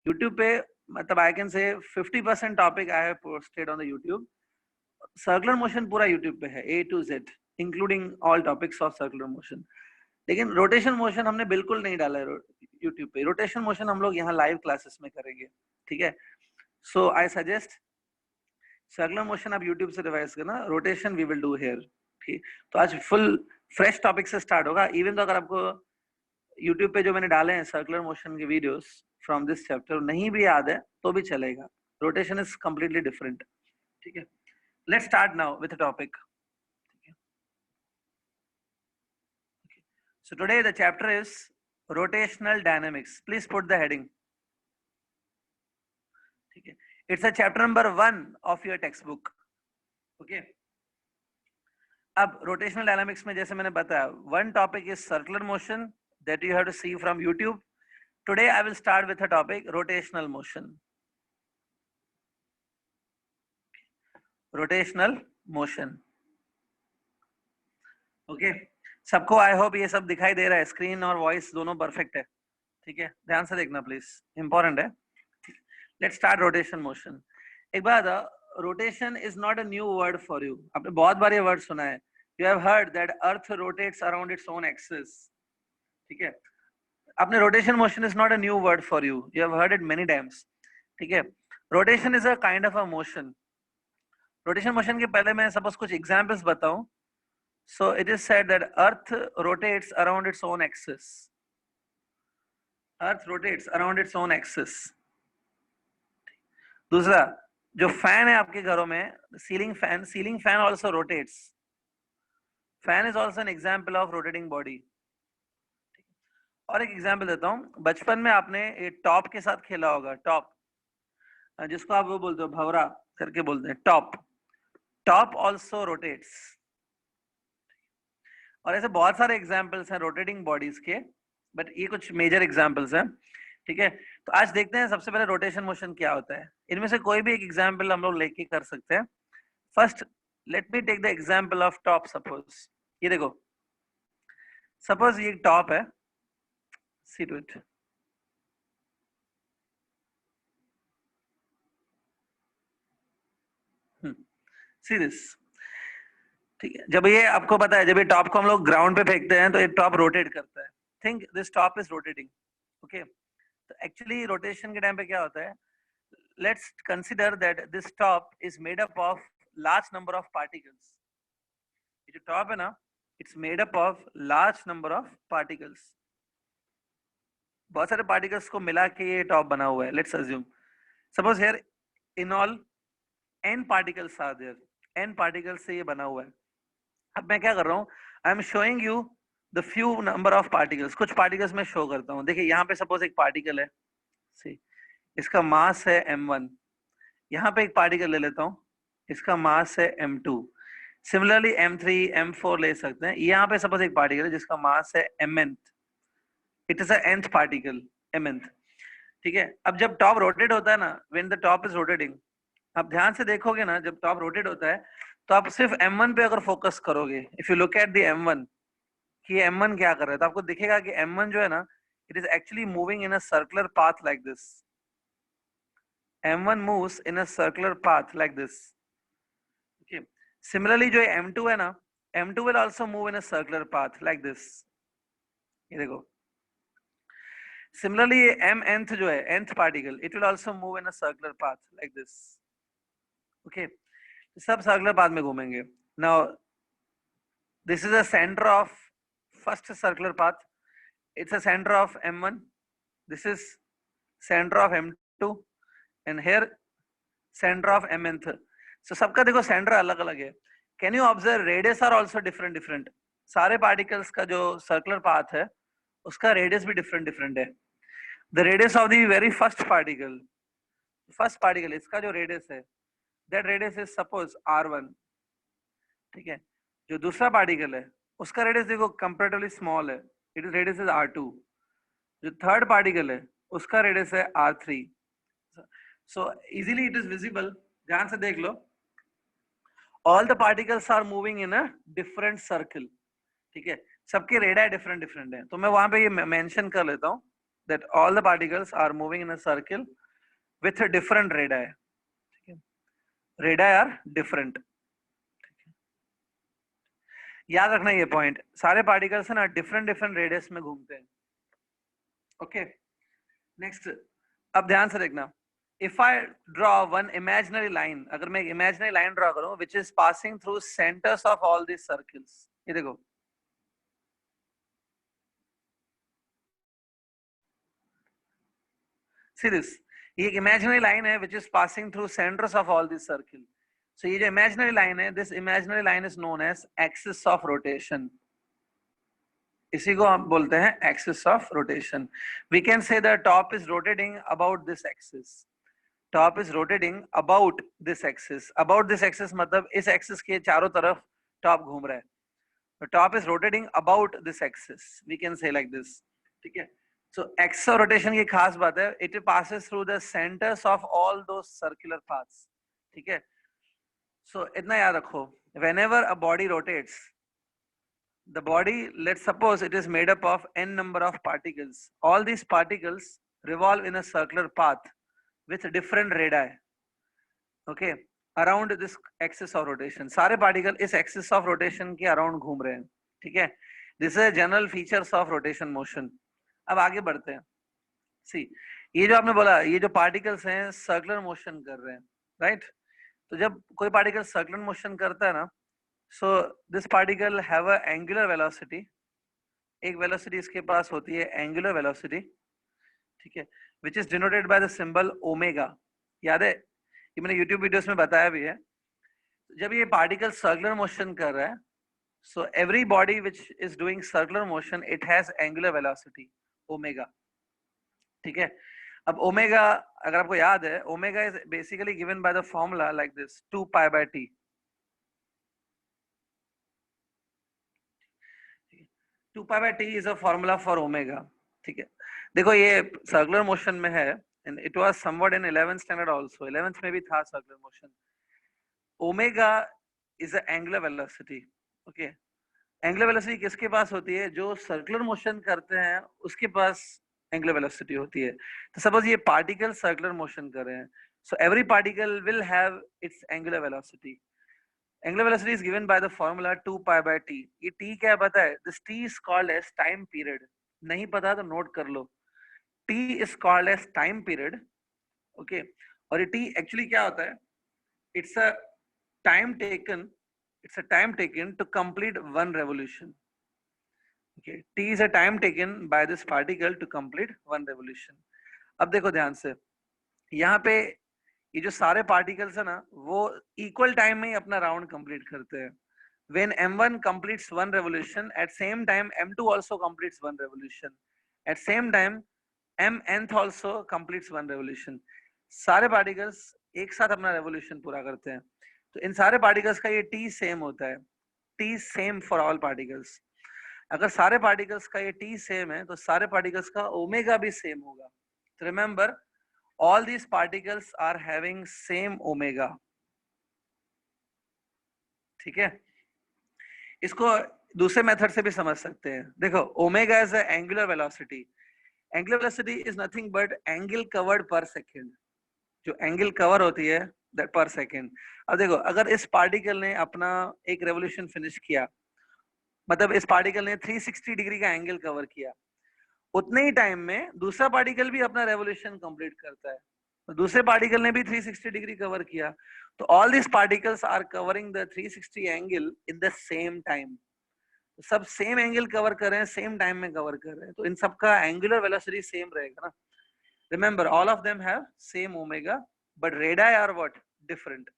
YouTube पे मतलब I can say 50% topic I have posted on the YouTube. Circular motion पूरा YouTube पे है A to Z including all topics of circular motion. लेकिन rotation motion हमने बिल्कुल नहीं डाला है यूट्यूब पे. रोटेशन मोशन हम लोग यहाँ लाइव क्लासेस में करेंगे. ठीक है. So I suggest circular motion आप यूट्यूब से रिवाइज करना. Rotation we will do here. ठीक. तो आज फुल फ्रेश टॉपिक से स्टार्ट होगा. इवन तो अगर आपको यूट्यूब पे जो मैंने डाले हैं सर्कुलर मोशन के वीडियोस फ्रॉम दिस चैप्टर नहीं भी याद है तो भी चलेगा. Rotation is completely different. ठीक है. Let's start now with the topic. So today the chapter is rotational dynamics. Please put the heading. Okay. It's a chapter number 1 of your textbook. Okay. अब rotational dynamics में जैसे मैंने बताया, one topic is circular motion that you have to see from YouTube. Today I will start with a topic rotational motion. Rotational motion. Okay. सबको I hope ये सब दिखाई दे रहा है. स्क्रीन और वॉइस दोनों परफेक्ट है. ठीक है. ध्यान से देखना प्लीज, इंपॉर्टेंट है. Let's start rotation motion. एक बात, rotation is not a new word for you. आपने बहुत बार ये वर्ड सुना है. You have heard that earth rotates around its own axis. ठीक है. आपने rotation motion is not a new word for you. You have heard it many times. ठीक है. Rotation is a kind of a motion. Rotation motion के पहले मैं suppose कुछ examples बताऊं. So it is said that Earth rotates around its own axis. Earth rotates around its own axis. दूसरा, जो fan है आपके घरों में, ceiling fan also rotates. Fan is also an example of rotating body. और एक example देता हूँ. बचपन में आपने ये टॉप के साथ खेला होगा. टॉप, जिसको आप वो बोलते हो भंवरा करके बोलते हैं. Top also rotates. और ऐसे बहुत सारे एग्जाम्पल्स हैं रोटेटिंग बॉडीज के, बट ये कुछ मेजर एग्जाम्पल्स हैं. ठीक है. तो आज देखते हैं सबसे पहले रोटेशन मोशन क्या होता है. इनमें से कोई भी एक एग्जाम्पल हम लोग लेके कर सकते हैं. First let me take the example of top. Suppose ये देखो, सपोज ये टॉप है. See to it. See this. ठीक है. जब ये आपको पता है, जब ये टॉप को हम लोग ग्राउंड पे फेंकते हैं तो ये टॉप रोटेट करता है. Think this top is rotating. Okay. तो एक्चुअली रोटेशन के टाइम पे क्या होता है, let's consider that this top is made up of large number of particles. ये जो टॉप है ना, it's made up of large number of particles. बहुत सारे पार्टिकल्स को मिला के ये टॉप बना हुआ है. Let's assume suppose here in all n particles are there. n particles से ये बना हुआ है. अब मैं क्या कर रहा हूँ, I am showing you the few number of particles. कुछ पार्टिकल्स में शो करता हूँ. देखिए यहाँ पे सपोज एक पार्टिकल है. सी, इसका मास है m1. यहाँ पे एक पार्टिकल ले लेता हूँ, इसका मास है m2. सिमिलरली m3 m4 ले सकते हैं. यहाँ पे सपोज एक पार्टिकल है जिसका मास है mnth. It is nth particle, mnth. ठीक है. अब जब टॉप रोटेट होता है ना, when the top is rotating, आप ध्यान से देखोगे ना, जब टॉप रोटेट होता है तो आप सिर्फ m1 पे अगर फोकस करोगे, if you look at the m1 कि m1 क्या कर रहा है, तो आपको दिखेगा कि m1 जो है ना, it is actually moving in a circular path like this. m1 moves in a circular path like this. Okay. Similarly जो m2 है ना, m2 will also move in a circular path like this. ये देखो. Similarly mnth जो है, nth particle, it will also move in a circular path like this. Okay. सब circular path में घूमेंगे. Now this is the center of first circular path. It's a center of m1. This is center of m2 and here center of mnth. So सबका देखो centre अलग अलग है. Can you observe radius are also different. सारे particles का जो circular path है उसका radius भी different है. The radius of the very first particle, इसका जो radius है, that radius is suppose r1. ठीक है. जो दूसरा पार्टिकल है उसका रेडियस देखो कंपैरेटिवली स्मॉल है, it is radius is r2. जो थर्ड पार्टिकल है उसका रेडियस है r3. So easily it is visible. ध्यान से देख लो, all the particles are moving in a different circle. ठीक है. सबके रेडियस डिफरेंट है. तो मैं वहां पे ये मेंशन कर लेता हूँ that all the particles are moving in a circle with a different radii. Radii are different. याद रखना ये पॉइंट, सारे पार्टिकल्स है ना डिफरेंट रेडियस में घूमते हैं. Okay, next. अब ध्यान से देखना, if I draw one imaginary line, अगर मैं एक इमेजिनरी लाइन ड्रॉ करूं which is passing through centres of all this circles, ये देखो, सी दिस, ये एक इमेजिनरी लाइन है which is passing through centres of all this circle. So ये जो इमेजिनरी लाइन है, this imaginary line is known as axis of rotation. इसी को हम बोलते हैं axis of rotation. We can say the top is rotating about this axis. Top is rotating about this axis. About this axis मतलब इस axis के चारों तरफ टॉप घूम रहा है. The top is rotating about this axis. We can say like this. ठीक है. So axis of rotation की खास बात है, it passes through the centers of all those circular paths. ठीक है. So इतना याद रखो. Whenever a body rotates, the body, let's suppose it is made up of n number of particles. All these particles revolve in a circular path with different radii. Okay. Around this axis of rotation. सारे particle इस axis of rotation के around घूम रहे हैं. ठीक है. This is general features of rotation motion. अब आगे बढ़ते हैं. सी, ये जो आपने बोला, ये जो पार्टिकल्स हैं सर्कुलर मोशन कर रहे हैं, राइट? तो जब कोई पार्टिकल सर्कुलर मोशन करता है ना, so this particle have a angular velocity. एक वेलोसिटी इसके पास होती है एंगुलर वेलोसिटी. ठीक है, which is denoted by the symbol omega. याद है, ये मैंने YouTube वीडियोस में बताया भी है. जब ये पार्टिकल सर्कुलर मोशन कर रहा है, so every body which is doing circular motion it has angular velocity omega. ठीक है. अब ओमेगा अगर आपको याद है, omega is basically given by the formula like this, 2 pi by t. 2 pi by t is a formula for omega. ठीक है. देखो ये सर्कुलर मोशन में है, and it was somewhat in 11th standard also. 11th में भी था circular motion. Omega is the angular velocity. Okay. Angular velocity किसके पास होती है? जो circular motion करते हैं उसके पास angular velocity होती है. तो suppose ये particle circular motion कर रहे हैं, so every particle will have its angular velocity. Angular velocity is given by the formula 2 pi by t. ये t क्या पता है? This t is called as time period. नहीं पता तो note कर लो. T is called as time period. Okay. और T actually क्या होता है? It's a time taken. It's a time taken to complete one revolution. Okay. T is a time taken by this particle to complete one revolution. अब देखो ध्यान से, यहाँ पे ये जो सारे particles है ना, वो equal time में ही अपना round complete करते हैं. When M1 completes one revolution, at same time M2 also completes one revolution. At same time mnth also completes one revolution. सारे पार्टिकल्स एक साथ अपना रेवोल्यूशन पूरा करते हैं. तो इन सारे पार्टिकल्स का ये t सेम होता है. t same for all particles. अगर सारे पार्टिकल्स का ये t सेम है तो सारे पार्टिकल्स का ओमेगा भी सेम होगा. तो remember, all these particles are having same omega. ठीक है. इसको दूसरे मेथड से भी समझ सकते हैं. देखो, omega is the angular velocity. Angular velocity is nothing but angle covered पर सेकेंड. जो एंगल कवर होती है दैट पर सेकेंड. अब देखो, अगर इस पार्टिकल ने अपना एक रेवोल्यूशन फिनिश किया, मतलब इस पार्टिकल ने 360 डिग्री का एंगल कवर किया, उतने ही टाइम में दूसरा पार्टिकल भी अपना रेवोल्यूशन कंप्लीट करता है. दूसरे पार्टिकल ने भी 360 डिग्री कवर किया. तो all this particles are covering the 360 angle in the same time. सब सेम एंगल कवर कर रहे हैं, सेम टाइम में कवर कर रहे हैं, तो इन सब का एंगुलर वेलोसिटी सेम रहेगा ना. Remember, all of them have same omega but radii are what different.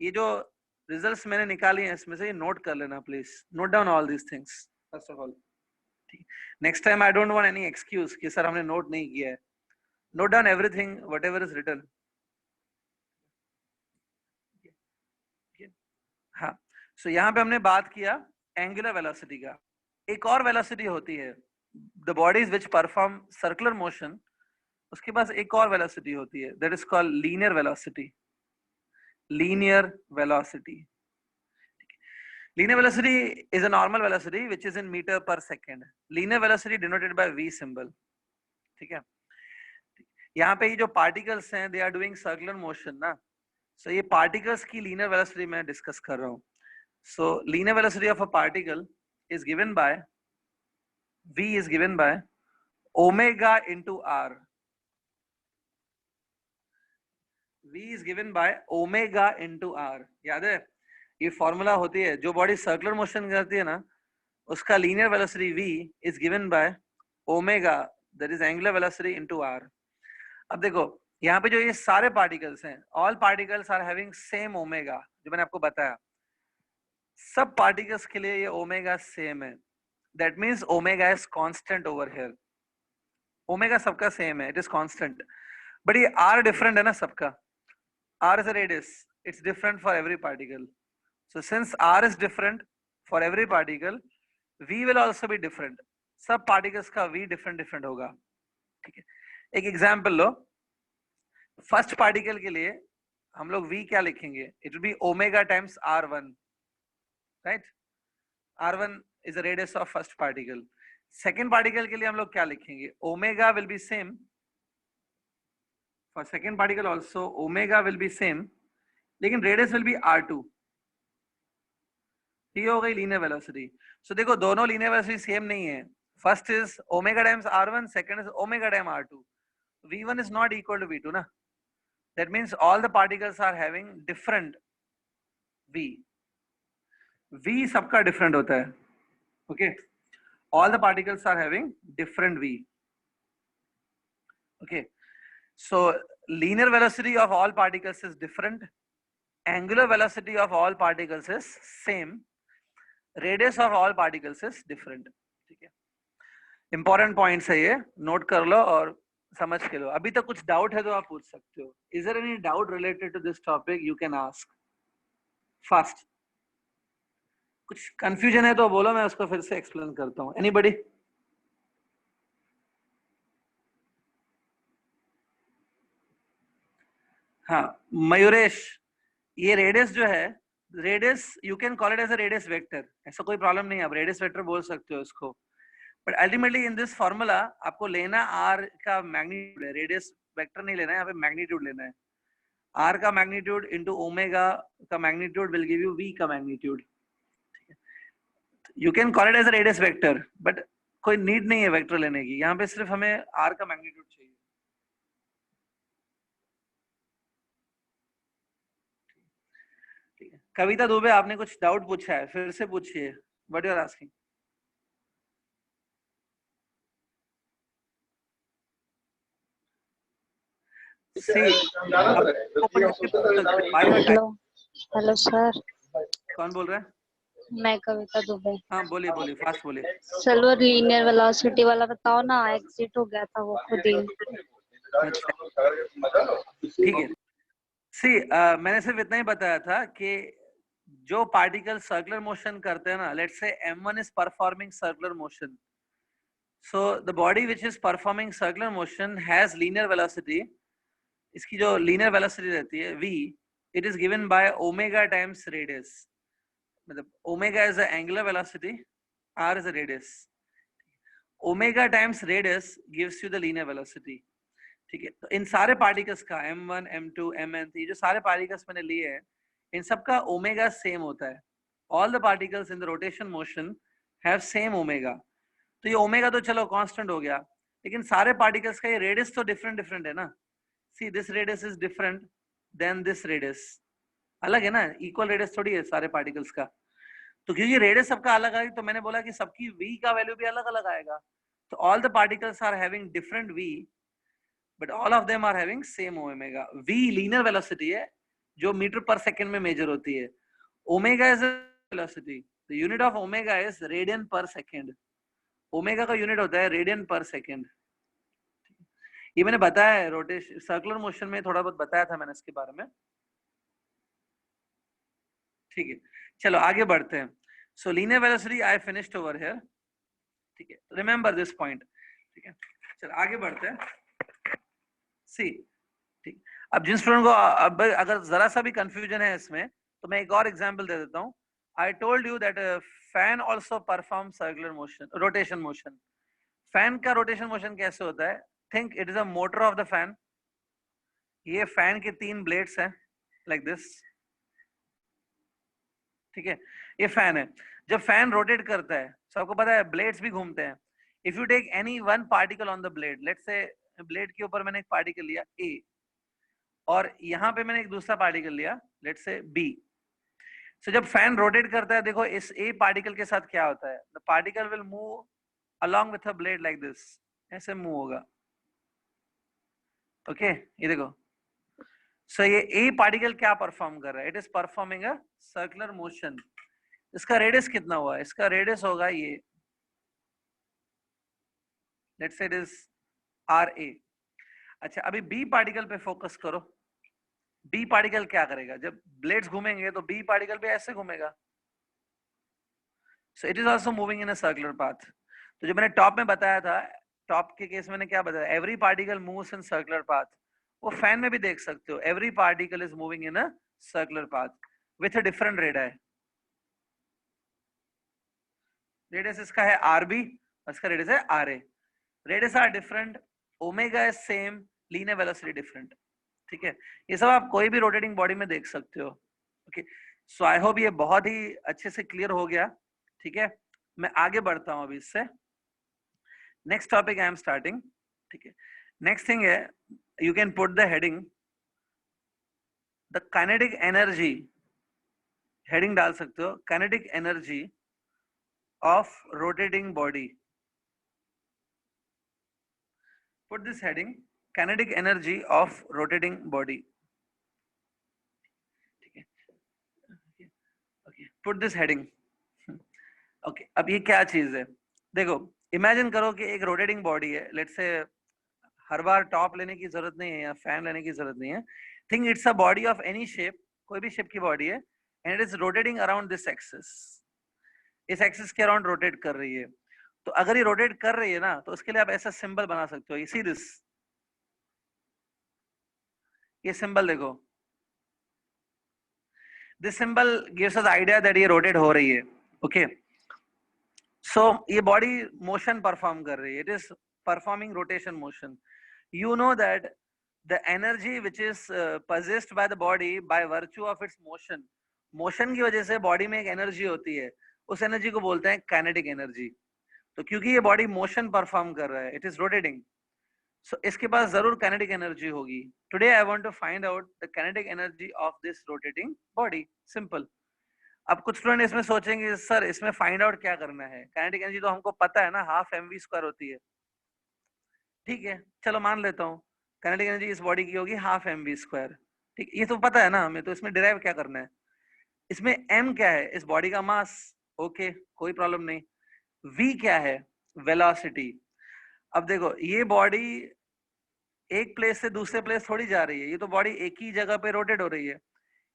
ये जो रिजल्ट्स मैंने निकाली हैं इसमें से ये नोट कर लेना please. Note down all these things first of all. Next time I don't want any excuse कि सर हमने नोट नहीं किया है. Note down everything whatever is written. हाँ, सो यहाँ पे हमने बात किया एंगुलर वेलोसिटी का. एक और वेलोसिटी होती है, the bodies which perform circular motion, उसके पास एक और वेलोसिटी होती है, that is called linear velocity. Linear velocity. Linear velocity is a normal velocity which is in meter per second. Linear velocity denoted by v symbol. ठीक है, यहाँ पे ये जो पार्टिकल्स हैं they are doing circular motion ना, so ये particles की लीनियर वेलोसिटी मैं डिस्कस कर रहा हूँ. सो linear velocity of a particle is given bye v is given by omega into r. v is given by omega into r. याद है ये फॉर्मूला होती है, जो बॉडी सर्कुलर मोशन करती है ना उसका linear velocity v is given by omega, that is angular velocity into r. अब देखो यहाँ पे जो ये सारे पार्टिकल्स हैं, all particles are having same omega, जो मैंने आपको बताया, सब पार्टिकल्स के लिए ये ओमेगा सेम है. That means omega is constant over here. Omega सबका सेम है, इट इज कांस्टेंट. बट ये आर डिफरेंट है ना सबका. R is a radius, it's different for every particle. So since r is different for every particle, v will also be different. सब particles का v different different होगा. ठीक है, एक एग्जांपल लो. फर्स्ट पार्टिकल के लिए हम लोग v क्या लिखेंगे? It will be omega times r1, right? r1 is the radius of first particle. Second particle के लिए हम लोग क्या लिखेंगे? Omega will be same for second particle also, omega will be same, लेकिन रेडियस विल बी r2. ये हो गई लीनियर वेलोसिटी. सो देखो दोनों लीनियर वेलोसिटी सेम नहीं है. First is omega times r1, second is omega time r2. v1 is not equal to v2 ना. That means all the particles are having different v. v सबका different होता है. Okay, all the particles are having different v. Okay, so linear velocity of all particles is different, angular velocity of all particles is same, radius of all particles is different. ठीक है, important points है ये, note कर लो और समझ के लो. अभी तक कुछ डाउट है तो आप पूछ सकते हो. Is there any doubt related to this topic? You can ask fast. कुछ कंफ्यूजन है तो बोलो, मैं उसको फिर से एक्सप्लेन करता हूँ. एनीबॉडी? हाँ मयूरेश, ये रेडियस जो है, radius you can call it as a radius vector, ऐसा कोई प्रॉब्लम नहीं है, आप रेडियस वेक्टर बोल सकते हो इसको. But ultimately in this formula आपको लेना r का मैग्नीट्यूड है, रेडियस वेक्टर नहीं लेना है, यहाँ पे मैग्नीट्यूड लेना है. r का मैग्नीट्यूड इनटू ओमेगा का magnitude will give you v का magnitude. You can call it as a radius vector, but कोई नीड नहीं है वेक्टर लेने की, यहाँ पे सिर्फ हमें r का मैग्नीट्यूड चाहिए. ठीक है, कविता दुबे आपने कुछ डाउट पूछा है, फिर से पूछिए. What you are asking? Hello sir. कौन बोल रहा है? मैं कविता दुबे. हाँ बोलिए बोलिए, फास्ट बोलिए. चलो लीनियर वेलोसिटी वाला बताओ ना, एग्जिट हो गया था वो खुद ही. ठीक है, सी मैंने सिर्फ इतना ही बताया था कि जो पार्टिकल सर्कुलर मोशन करते हैं ना, let's say m1 is performing circular motion, so the body which is performing circular motion has linear velocity. इसकी जो लीनियर वेलोसिटी रहती है v, it is given by omega times radius. मतलब omega is the angular velocity, r is the radius. Omega times radius gives you the linear velocity. ठीक है, तो इन सारे particles का m1, m2, mn3 जो सारे पार्टिकल्स मैंने लिए हैं, इन सबका ओमेगा सेम होता है. All the particles in the rotation motion have same omega. तो ये ओमेगा तो चलो कांस्टेंट हो गया, लेकिन सारे पार्टिकल्स का ये रेडियस तो डिफरेंट डिफरेंट है ना. See this radius is different than this radius, अलग है ना, इक्वल रेडियस थोड़ी है सारे पार्टिकल्स का. तो क्योंकि रेडियस सबका अलग है, तो मैंने बोला कि सबकी v का वैल्यू भी अलग अलग आएगा. तो all the particles are having different v, but all of them are having same omega. v linear velocity है जो मीटर पर सेकंड में मेजर होती है. Omega is a velocity, the unit of omega is radian per second. Omega का unit होता है radian पर सेकंड. ये मैंने बताया है रोटेशन सर्कुलर मोशन में, थोड़ा बहुत बताया था मैंने इसके बारे में. ठीक है, चलो आगे बढ़ते हैं. सो linear velocity I finished over here. ठीक है, रिमेंबर दिस पॉइंट. ठीक है, चलो आगे बढ़ते हैं. सी ठीक, अब जिन स्टूडेंट को अब अगर जरा सा भी कंफ्यूजन है इसमें, तो मैं एक और एग्जांपल दे देता हूँ. I told you that fan also perform circular motion, rotation motion. Fan का रोटेशन मोशन कैसे होता है? Think it is a motor of the fan. ये फैन के 3 ब्लेड्स हैं लाइक दिस. ठीक है, ये फैन है. जब फैन रोटेट करता है तो आपको पता है ब्लेड्स भी घूमते हैं. If you take any one particle on the blade, let's say blade के ऊपर मैंने एक पार्टिकल लिया ए, और यहाँ पे मैंने एक दूसरा पार्टिकल लिया लेट्स से बी. सो जब फैन रोटेट करता है, देखो इस ए पार्टिकल के साथ क्या होता है, the particle will move along with a blade like this. ऐसे मूव होगा. ओके ये देखो. सो ये ए पार्टिकल क्या परफॉर्म कर रहा है, it is performing a circular motion. इसका रेडियस कितना हुआ, इसका रेडियस होगा ये, let's say it is R A. अच्छा अभी बी पार्टिकल पे फोकस करो. बी पार्टिकल क्या करेगा, जब ब्लेड्स घूमेंगे तो बी पार्टिकल भी ऐसे घूमेगा. सो it is also moving in a circular path. तो जो मैंने टॉप में बताया था, टॉप के केस में मैंने क्या बताया, every particle moves in circular path. वो फैन में भी देख सकते हो, every particle is moving in a circular path with a different radius. Radius इसका है आरबी, इसका रेडियस है r a. Radius r different, omega is same, linear velocity different. ठीक है, ये सब आप कोई भी रोटेटिंग बॉडी में देख सकते हो. ओके, सो आई होप ये बहुत ही अच्छे से क्लियर हो गया. ठीक है, मैं आगे बढ़ता हूं अभी इससे. Next topic I am starting. ठीक है, नेक्स्ट थिंग है, you can put the heading the kinetic energy. Heading डाल सकते हो, kinetic energy of rotating body. Put this heading, kinetic energy of rotating body. ठीक है, okay put this heading. Okay, अब ये क्या चीज है, देखो इमेजिन करो कि एक रोटेटिंग बॉडी है. Let's say her bar top लेने की जरूरत नहीं है या फैन लेने की जरूरत नहीं है. Think it's a body of any shape, कोई भी शेप की बॉडी है, and it is rotating around this axis. इस एक्सिस के अराउंड रोटेट कर रही है. तो अगर ये रोटेट कर रही है ना, तो उसके लिए आप ऐसा सिंबल बना सकते हो. यू सी दिस, ये सिंबल देखो, this symbol gives us idea that ये रोटेट हो रही है. ओके, सो ये बॉडी मोशन परफॉर्म कर रही है, it is performing rotation motion. You know that the energy which is possessed by the body by virtue of its motion, motion की वजह से बॉडी में एक एनर्जी होती है, उस एनर्जी को बोलते हैं काइनेटिक एनर्जी. तो क्योंकि ये बॉडी मोशन परफॉर्म कर रहा है, इट इज रोटेटिंग, सो इसके पास जरूर काइनेटिक एनर्जी होगी. Today I want to find out the kinetic energy of this rotating body. Simple. अब कुछ स्टूडेंट इसमें सोचेंगे सर इसमें फाइंड आउट क्या करना है, काइनेटिक एनर्जी तो हमको पता है ना, हाफ mv² होती है. ठीक है, चलो मान लेता हूँ काइनेटिक एनर्जी इस बॉडी की होगी हाफ mv². ठीक, ये तो पता है ना हमें, तो इसमें डिराइव क्या करना है, इसमें m क्या है, इस बॉडी का मास. ओके, कोई प्रॉब्लम नहीं. v क्या है, वेलोसिटी. अब देखो ये बॉडी एक प्लेस से दूसरे प्लेस थोड़ी जा रही है, ये तो बॉडी एक ही जगह पे रोटेट हो रही है.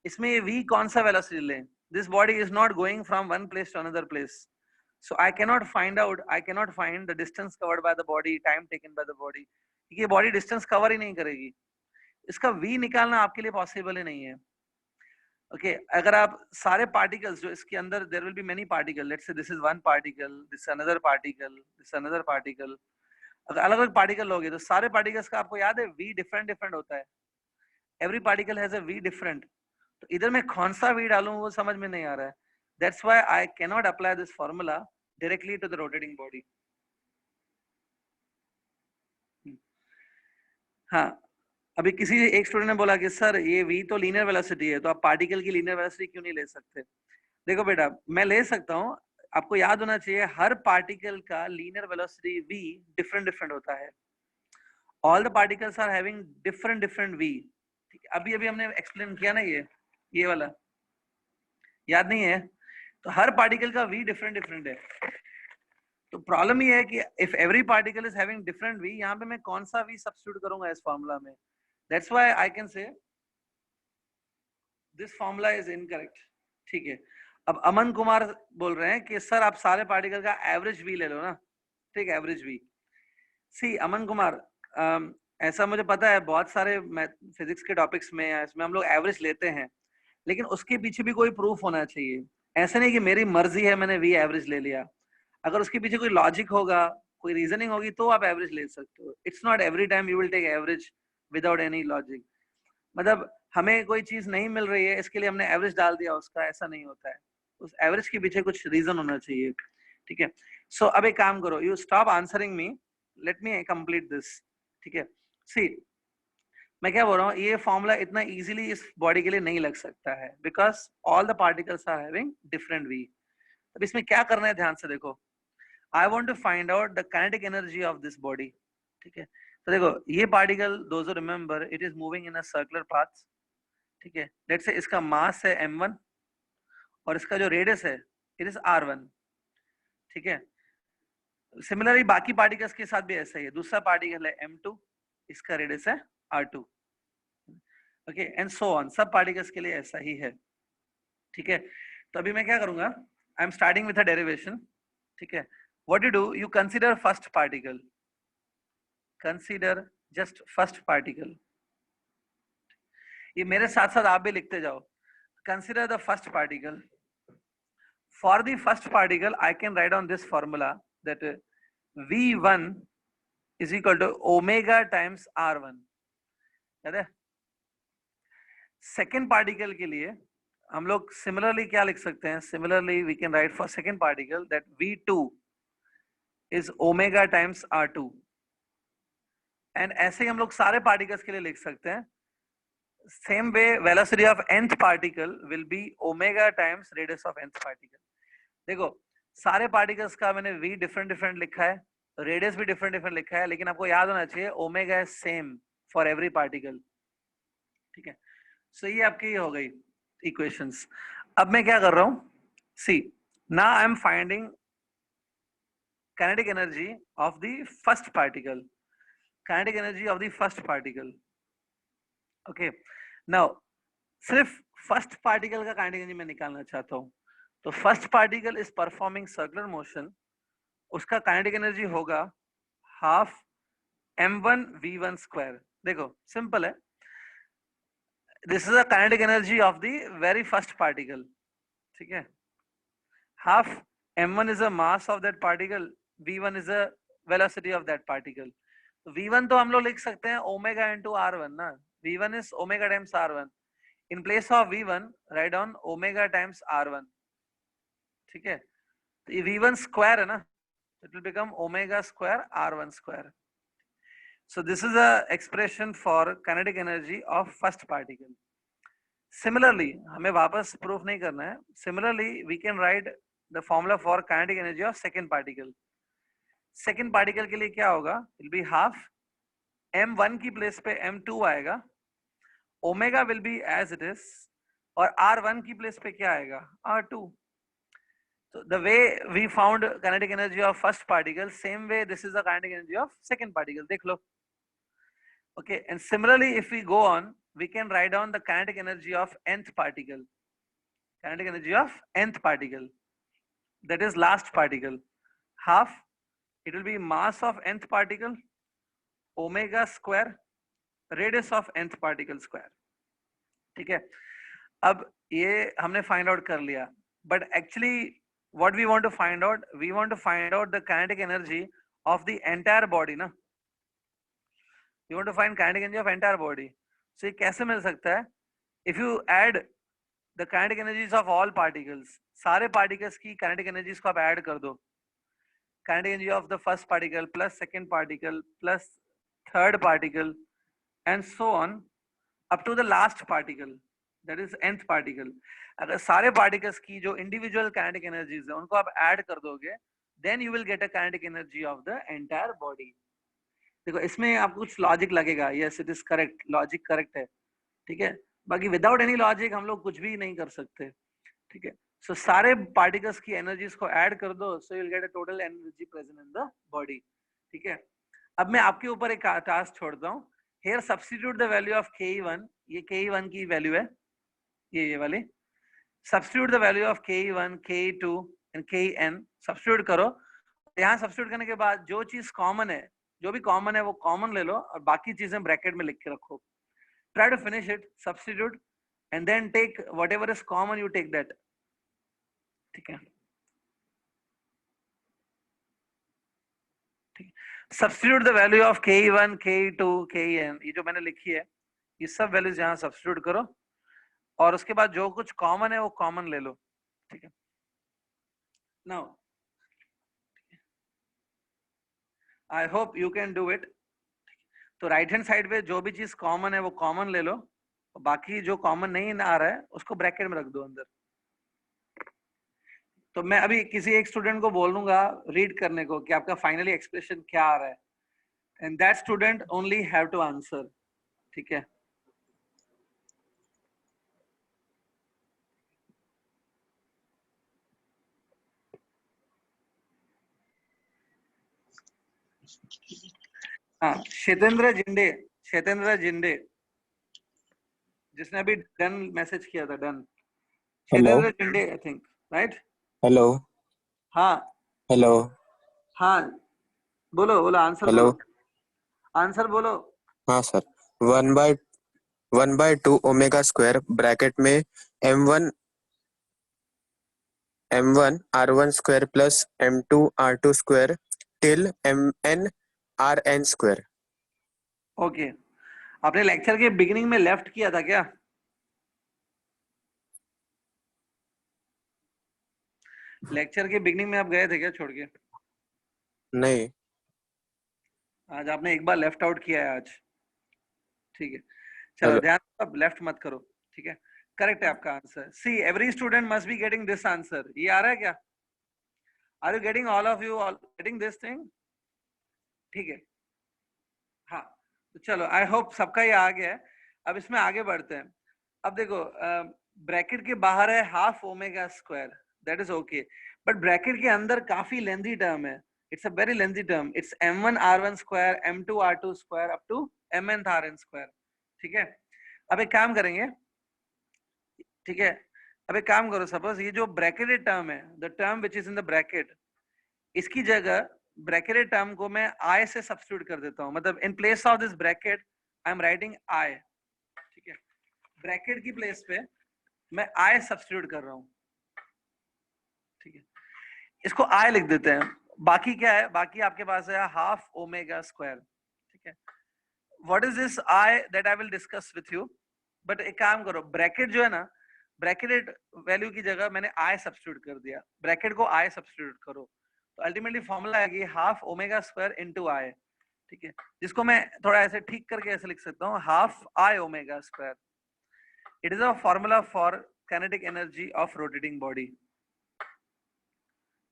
इसमें ये v कौन सा वेलोसिटी ले, this body is not going from one place to another place. So I cannot find the distance covered by the body, time taken by the body. ये बॉडी डिस्टेंस कवर ही नहीं करेगी. इसका v निकालना आपके लिए possible ही नहीं है. Okay, अगर आप सारे पार्टिकल्स जो इसके अंदर, there will be many particle, let's say this is one particle, this another particle, this another particle. अगर अलग अलग पार्टिकल लोगे तो सारे पार्टिकल्स का आपको याद है v डिफरेंट डिफरेंट होता है. Every particle has a v different. तो इधर मैं कौन सा v डालूं वो समझ में नहीं आ रहा है. That's why I cannot apply this formula directly to the rotating body. हाँ, अभी किसी एक स्टूडेंट ने बोला कि सर ये v तो लीनियर वेलोसिटी है, तो आप पार्टिकल की लीनियर वेलोसिटी क्यों नहीं ले सकते. देखो बेटा, मैं ले सकता हूँ, आपको याद होना चाहिए हर पार्टिकल का linear velocity v different different होता है. All the particles are having different different v. ठीक है, अभी अभी हमने एक्सप्लेन किया ना, ये वाला याद नहीं है, तो हर पार्टिकल का v डिफरेंट डिफरेंट है. तो प्रॉब्लम ये है कि if every particle is having different v, यहाँ पे मैं कौन सा v सब्स्टिट्यूट करूंगा इस फार्मूला में. That's why I can say this formula is incorrect. ठीक है, अब अमन कुमार बोल रहे हैं कि सर आप सारे पार्टिकल का एवरेज v ले लो ना. ठीक है, एवरेज v. सी अमन कुमार, ऐसा मुझे पता है बहुत सारे फिजिक्स के टॉपिक्स में इसमें हम लोग एवरेज लेते हैं, लेकिन उसके पीछे भी कोई प्रूफ होना चाहिए. ऐसा नहीं कि मेरी मर्जी है मैंने v एवरेज ले लिया. अगर उसके पीछे कोई लॉजिक होगा, कोई रीजनिंग होगी तो आप एवरेज ले सकते हो. It's not every time you will take average without any logic. मतलब हमें कोई चीज नहीं मिल रही है इसके लिए हमने एवरेज डाल दिया उसका, ऐसा नहीं होता है. उस एवरेज के पीछे कुछ रीजन होना चाहिए. ठीक है. सो अब एक काम करो, you stop answering me, let me complete this. ठीक है. सी मैं क्या बोल रहा हूँ, ये फॉर्मूला इतना इजीली इस बॉडी के लिए नहीं लग सकता है, because all the particles are having different v. अब इसमें क्या करना है ध्यान से देखो. I want to find out the kinetic energy of this body. ठीक है. तो देखो ये particle, those remember, it is moving in a circular path. ठीक है. लेट्स से इसका मास है m1 और इसका जो रेडियस है इट इज r1. ठीक है. सिमिलरली बाकी पार्टिकल्स के साथ भी ऐसा ही है. दूसरा पार्टिकल है m2, इसका रेडियस है r2. Okay and so on, सब पार्टिकल्स के लिए ऐसा ही है. ठीक है. तो अभी मैं क्या करूंगा, I am starting with a derivation. ठीक है. What you do, you consider first particle, consider just first particle. ये मेरे साथ साथ आप भी लिखते जाओ. Consider the first particle. For the first particle I can write on this formula that v1 is equal to omega times r1. याद है. सेकेंड पार्टिकल के लिए हम लोग सिमिलरली क्या लिख सकते हैं, similarly we can write for second particle that v2 is omega times r2. And ऐसे ही हम लोग सारे पार्टिकल्स के लिए लिख सकते हैं. Same way velocity of nth particle will B omega times radius of nth particle. देखो सारे पार्टिकल्स का मैंने v डिफरेंट डिफरेंट लिखा है, रेडियस भी डिफरेंट डिफरेंट लिखा है, लेकिन आपको याद होना चाहिए omega is same for every particle. ठीक है. सो ये आपकी हो गई इक्वेशंस. अब मैं क्या कर रहा हूं, see now I am finding kinetic energy of the first particle, kinetic energy of the first particle. Okay. Now सिर्फ फर्स्ट पार्टिकल का काइनेटिक एनर्जी मैं निकालना चाहता हूं. तो first particle is performing circular motion, उसका काइनेटिक एनर्जी होगा half m1 v1 square. देखो सिंपल है, this is the kinetic energy of the very first particle. ठीक है. half m1 is the mass of that particle, v1 is the velocity of that particle. तो v1 तो हम लोग लिख सकते हैं omega into r1 ना. v1 is omega times r1. in place of v1 write down omega times r1. ठीक है. तो ये v1 square है ना, it will become omega square r1 square. so this is a expression for kinetic energy of first particle. Similarly, हमें वापस proof नहीं करना है. Similarly, we can write the formula for kinetic energy of second particle. Second particle के लिए क्या होगा? It will be half m1 की प्लेस पे m2 आएगा. Omega will be as it is. और r1 की प्लेस पे क्या आएगा? r2. So the way we found kinetic energy of first particle, same way this is the kinetic energy of second particle. देख लो. Okay, and similarly, if we go on, we can write down the kinetic energy of nth particle. Kinetic energy of nth particle, that is last particle. Half, it will be mass of nth particle, omega square, radius of nth particle square. ठीक है. अब ये हमने find out कर लिया. But actually, what we want to find out? We want to find out the kinetic energy of the entire body, ना. You want to find kinetic energy of entire body. So ये कैसे मिल सकता है? If you add the kinetic energies of all particles, सारे particles की kinetic energies को आप add कर दो. Kinetic energy of the first particle plus second particle plus third particle and so on up to the last particle, that is nth particle. अगर सारे particles की जो individual kinetic energies है उनको आप add कर दोगे, then you will get a kinetic energy of the entire body. देखो इसमें आपको कुछ लॉजिक लगेगा. Yes it is correct, logic correct है. ठीक है. बाकी विदाउट एनी लॉजिक हम लोग कुछ भी नहीं कर सकते. ठीक है. सो सारे पार्टिकल्स की एनर्जीज को ऐड कर दो, so you will get a total energy present in the body. ठीक है. अब मैं आपके ऊपर एक टास्क छोड़ता हूँ. Here substitute the value of ke1. ये ke1 की वैल्यू है, ये वाली. Substitute the value of ke1, ke2 and kn. Substitute करो. यहाँ सब्स्टिट्यूट करने के बाद जो चीज कॉमन है, जो भी कॉमन है वो कॉमन ले लो और बाकी चीजें ब्रैकेट में लिख के रखो. Try to finish it, substitute and then take whatever is common, you take that. ठीक है. ठीक है. Substitute the value of ke1 ke2 ken, ये जो मैंने लिखी है ये सब वैल्यूज यहाँ सब्स्टिट्यूट करो और उसके बाद जो कुछ कॉमन है वो कॉमन ले लो, ठीक है। Now I hope you can do it. तो राइट हैंड साइड पे जो भी चीज कॉमन है वो कॉमन ले लो, बाकी जो कॉमन नहीं आ रहा है उसको ब्रैकेट में रख दो अंदर। तो मैं अभी किसी एक स्टूडेंट को बोलूंगा रीड करने को कि आपका फाइनली एक्सप्रेशन क्या आ रहा है, and that student only have to answer, ठीक है। हाँ, शेतेंद्र जिंदे, शेतेंद्र जिंदे जिसने अभी डन मैसेज किया था, डन। हेलो शेतेंद्र जिंदे आई थिंक, राइट। हेलो हाँ हेलो हाँ, बोलो बोलो, आंसर हेलो। बोलो, आंसर बोलो। हाँ सर, 1/2 ओमेगा स्क्वायर ब्रैकेट में m1 r1 square plus m2 r2 square till mn rn square. Okay, आपने लेक्चर के बिगिनिंग में लेफ्ट किया था क्या? लेक्चर के बिगिनिंग में आप गए थे क्या छोड़ के? नहीं, आज आपने एक बार लेफ्ट आउट किया है आज, ठीक है। चलो हेलो। ध्यान, अब लेफ्ट मत करो, ठीक है। करेक्ट है आपका answer. See every student must be getting this answer. ये आ रहा है क्या? Are you getting, all of you getting this thing? ठीक है, हाँ। तो चलो आई होप सबका ये आ गया है। अब इसमें आगे बढ़ते हैं। अब देखो, ब्रैकेट के बाहर है half omega square, that is okay, but bracket के अंदर काफी लेंथी टर्म है। It's a very lengthy term. It's m1 r1 square m2 r2 square up to mnth rn square, ठीक है। अब एक काम करेंगे, ठीक है। अब एक काम करो, सपोज ये जो ब्रैकेटेड टर्म है, the term which is in the bracket, इसकी जगह ब्रैकेटेड टर्म को मैं i से सब्स्टिट्यूट कर देता हूँ। मतलब इन place of this bracket I am writing i, ठीक है। ब्रैकेट की प्लेस पे मैं i सब्स्टिट्यूट कर रहा हूँ, ठीक है। इसको i लिख देते हैं। बाकी क्या है? बाकी आपके पास है हाफ ओमेगा स्क्वायर, ठीक है। What is this i that I will discuss with you. But एक काम करो, ब्रैकेट जो है ना, ब्रैकेटेड वैल्यू की जगह मैंने i सब्स्टिट्यूट कर दिया, ब्रैकेट को i सब्स्टिट्यूट करो, तो अल्टीमेटली फॉर्मूला आएगी half omega square into i, ठीक है। जिसको मैं थोड़ा ऐसे ठीक करके ऐसे लिख सकता हूँ, half i omega square. It is a formula for kinetic energy of rotating body,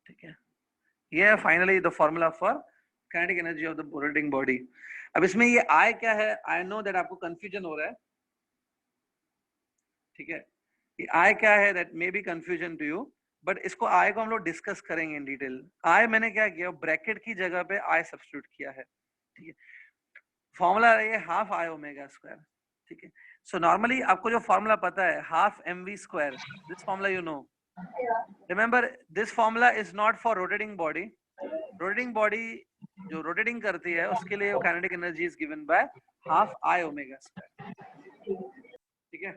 ठीक है। ये है finally the formula for kinetic energy of the rotating body. अब इसमें ये i क्या है? आई नो दैट आपको कंफ्यूजन हो रहा है, ठीक है। ये i क्या है? That may be confusion to you, but इसको i को हम लोग डिस्कस करेंगे इन डिटेल। i मैंने क्या किया, ब्रैकेट की जगह पे i सब्स्टिट्यूट किया है, ठीक है। फॉर्मूला है हाफ i ओमेगा स्क्वायर, ठीक है। सो नॉर्मली आपको जो फॉर्मूला पता है half mv square, this formula you know. Remember this formula is not for rotating body. Rotating body जो रोटेटिंग करती है उसके लिए kinetic energy is given by half i omega square, ठीक है।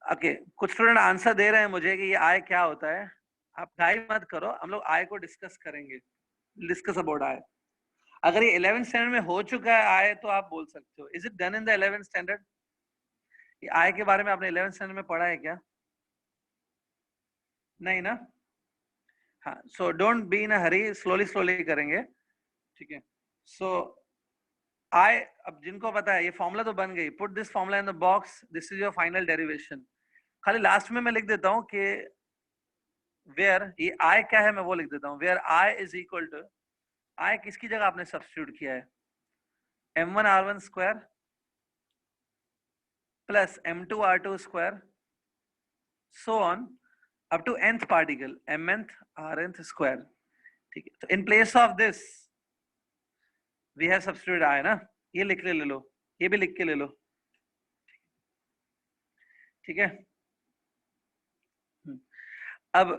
ओके, कुछ स्टूडेंट आंसर दे रहे हैं मुझे कि ये i क्या होता है। आप घाई मत करो, हम लोग i को डिस्कस करेंगे, डिस्कस अबाउट i। अगर ये 11th स्टैंडर्ड में हो चुका है i तो आप बोल सकते हो is it done in the 11th standard. ये i के बारे में आपने 11th स्टैंडर्ड में पढ़ा है क्या? नहीं ना? हाँ, so don't be in a Hari, slowly slowly करेंगे, ठीक है। सो i, अब जिनको पता है ये फॉर्मूला तो बन गई, put this formula in the box, this is your final derivation. खाली लास्ट में मैं लिख देता हूँ कि वेयर, ये i क्या है मैं वो लिख देता हूँ, where i is equal to, i किसकी जगह आपने सब्स्टिट्यूट किया है, m1 r1 square plus m2 r2 square so on up to nth particle mnth rnth square, ठीक है। तो in place of this we have substitute i ना, ये लिख ले लो, ये भी लिख के ले लो, ठीक है। अब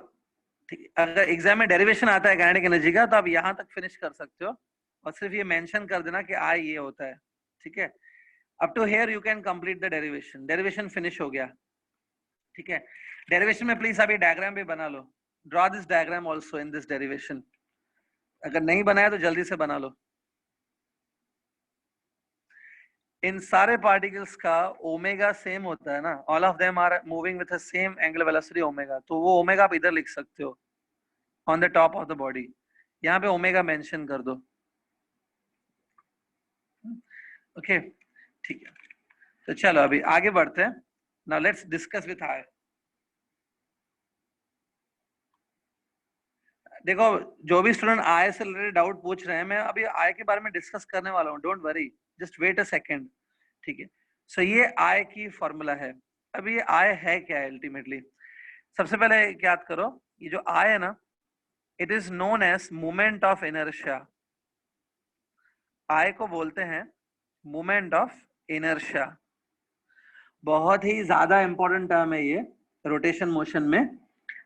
ठीक, अगर एग्जाम में डेरिवेशन आता है काइनेटिक एनर्जी का तो आप यहां तक फिनिश कर सकते हो और सिर्फ ये मेंशन कर देना कि i ये होता है, ठीक है। Up to here you can complete the derivation, derivation finish हो गया, ठीक है। डेरिवेशन में प्लीज आप ये डायग्राम भी बना लो, draw this diagram also in this derivation, अगर नहीं बनाया तो जल्दी से बना लो। इन सारे पार्टिकल्स का ओमेगा सेम होता है ना, all of them are moving with the same angular velocity omega, तो वो ओमेगा आप इधर लिख सकते हो on the top of the body, यहाँ पे ओमेगा मेंशन कर दो। ओके ठीक है, तो चलो अभी आगे बढ़ते हैं। Now let's discuss with I. देखो जो भी स्टूडेंट आई से रिलेटेड डाउट पूछ रहे हैं, मैं अभी आई के बारे में डिस्कस करने वाला हूँ, don't worry, just wait a second. ठीक है, सो ये आई की फॉर्मूला है। अब ये आई है क्या अल्टीमेटली? सबसे पहले याद करो, ये जो आई है ना, it is known as moment of inertia. I को बोलते हैं मोमेंट ऑफ इनर्शिया। बहुत ही ज्यादा इंपॉर्टेंट टर्म है ये रोटेशन मोशन में।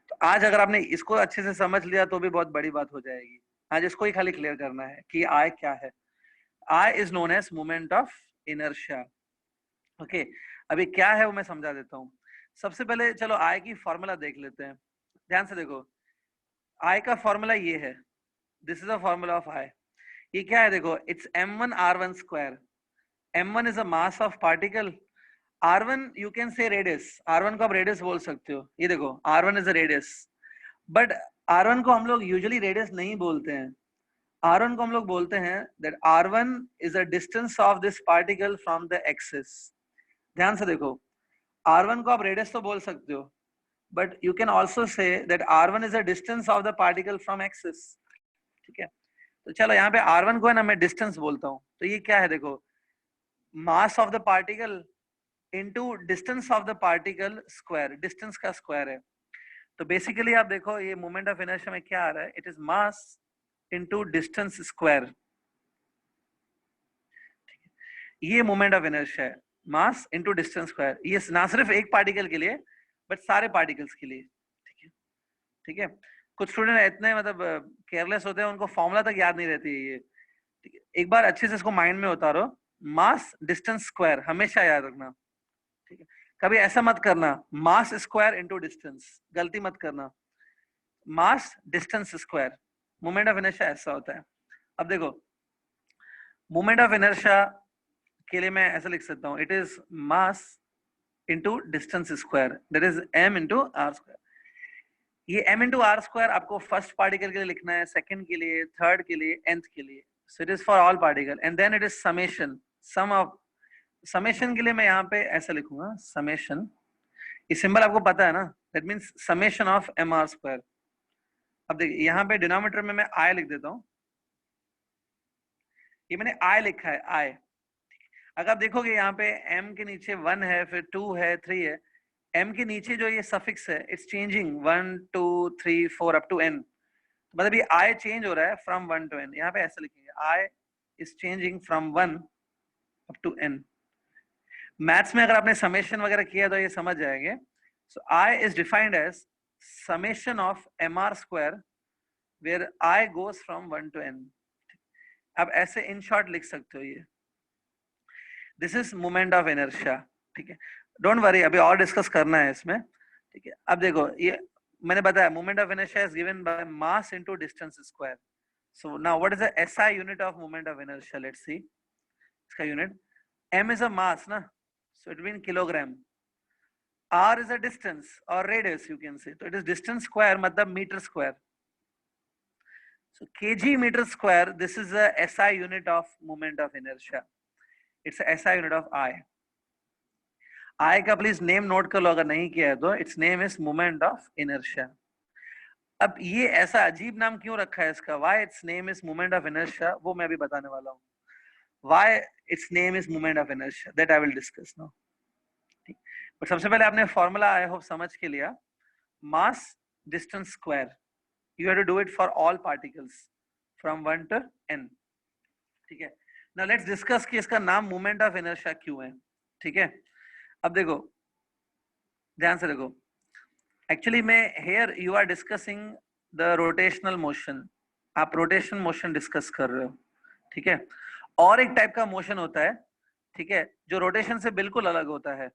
तो आज अगर आपने इसको अच्छे से समझ लिया तो भी बहुत बड़ी बात हो जाएगी। आज इसको ही खाली क्लियर करना है कि आई क्या है। I is known as moment of inertia. Okay, अभी क्या है वो मैं समझा देता हूँ। सबसे पहले चलो आई की फॉर्मूला देख लेते हैं, ध्यान से देखो। आई का फॉर्मूला ये है, this is a formula of I. ये क्या है देखो, it's m1 r1 square. m1 is a mass of particle, r1 you can say radius, r1 को आप रेडियस बोल सकते हो। ये देखो r1 is a radius, but r1 को हम लोग यूजुअली रेडियस नहीं बोलते हैं। r1 को हम लोग बोलते हैं that r1 is a distance of this particle from the axis. ध्यान से देखो, r1 को आप रेडियस तो बोल सकते हो, but you can also say that r1 is a distance of the particle from axis. ठीक है, तो चलो यहाँ पे r1 को है ना मैं डिस्टेंस बोलता हूँ, तो ये क्या है देखो, मास of the particle into distance of the particle square, distance का स्क्वायर है। तो बेसिकली आप देखो ये मोमेंट ऑफ इनर्शिया में क्या आ रहा है, it is mass into distance square. ये मोमेंट ऑफ इनर्शिया है, मास इनटू डिस्टेंस स्क्वायर। ये ना सिर्फ एक पार्टिकल के लिए बट सारे पार्टिकल्स के लिए। ठीक है, ठीक है। कुछ स्टूडेंट इतने मतलब केयरलेस होते हैं, उनको फॉर्मूला तक याद नहीं रहती है ये। ठीक है, एक बार अच्छे से इसको माइंड में उतारो, मास डिस्टेंस स्क्वायर हमेशा याद रखना। ठीक है, कभी ऐसा मत करना मास स्क्वायर इनटू डिस्टेंस, गलती मत करना। Mass distance square, moment of inertia ऐसा होता है। अब देखो मोमेंट ऑफ इनर्शिया के लिए मैं ऐसा लिख सकता हूँ, it is mass into distance square, that is m into r square. ये m इनटू आर स्क्वायर आपको फर्स्ट पार्टिकल के लिए लिखना है, सेकंड के लिए, थर्ड के लिए, nth के लिए। So it is for all particle and then it is summation, sum of. Summation के लिए मैं यहाँ पे ऐसा लिखूंगा समेशन, ये सिंबल आपको पता है ना, that means summation of m r square. अब देखिए यहाँ पे डिनोमिनेटर में मैं i लिख देता हूँ, ये मैंने i लिखा है i। अगर आप देखोगे यहाँ पे m के नीचे 1 है, फिर 2 है, 3 है, m के नीचे जो ये सफिक्स है it's changing 1 2 3 4 up to n, मतलब ये i चेंज हो रहा है फ्रॉम 1 टू n। यहाँ पे ऐसा लिखेंगे i is changing from 1 up to n। Maths में अगर आपने समेशन वगैरह किया तो ये समझ जाएंगे। So i is defined as summation of mr square where i goes from 1 to n। आप ऐसे इन शॉर्ट लिख सकते हो ये, this is moment of inertia. ठीक है, डोंट वरी, अभी और डिस्कस करना है इसमें। ठीक है, अब देखो ये मैंने बताया moment of inertia is given by mass into distance square. So now what is the SI unit of moment of inertia? Let's see इसका unit. m is a mass ना, so it mean kilogram. r is a distance और radius you can say, तो it is distance square मतलब metre square. So kg metre square, this is the SI unit of moment of inertia, it's SI unit of I। I का please name note कर लो अगर नहीं किया है तो, it's name is moment of inertia. अब ये ऐसा अजीब नाम क्यों रखा है इसका, why it's name is moment of inertia, वो मैं अभी बताने वाला हूँ। Why it's name is moment of inertia, that I will discuss now. But सबसे पहले आपने फॉर्मूला आई होप समझ के लिया, मास distance square, you have to do it for all particles from 1 to n। ठीक है, नाउ लेट्स डिस्कस कि इसका नाम मोमेंट ऑफ इनर्शिया क्यों है। ठीक है, अब देखो ध्यान से देखो, एक्चुअली में here you are discussing the rotational motion, आप रोटेशन मोशन डिस्कस कर रहे हो। ठीक है, और एक टाइप का मोशन होता है, ठीक है, जो रोटेशन से बिल्कुल अलग होता है।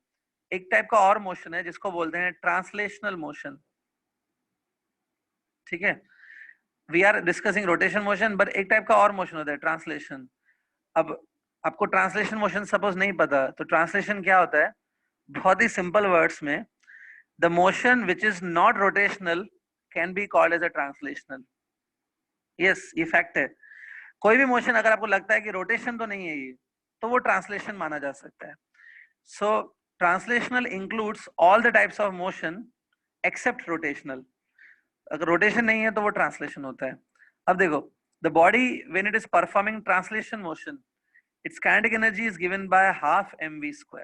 एक टाइप का और मोशन है जिसको बोलते हैं ट्रांसलेशनल मोशन। ठीक है, we are discussing rotation motion, but एक टाइप का और मोशन होता है ट्रांसलेशन। अब आपको ट्रांसलेशन मोशन सपोज नहीं पता, तो ट्रांसलेशन क्या होता है, बहुत ही सिंपल वर्ड्स में, the motion which is not rotational can be called as a translational. Yes, ये फैक्ट है। कोई भी मोशन अगर आपको लगता है कि रोटेशन तो नहीं है ये, तो वो ट्रांसलेशन माना जा सकता है। So translational includes all the types of motion except rotational. अगर रोटेशन नहीं है तो वो ट्रांसलेशन होता है। अब देखो, the body when it is performing translation motion, its kinetic energy is given by half mv²।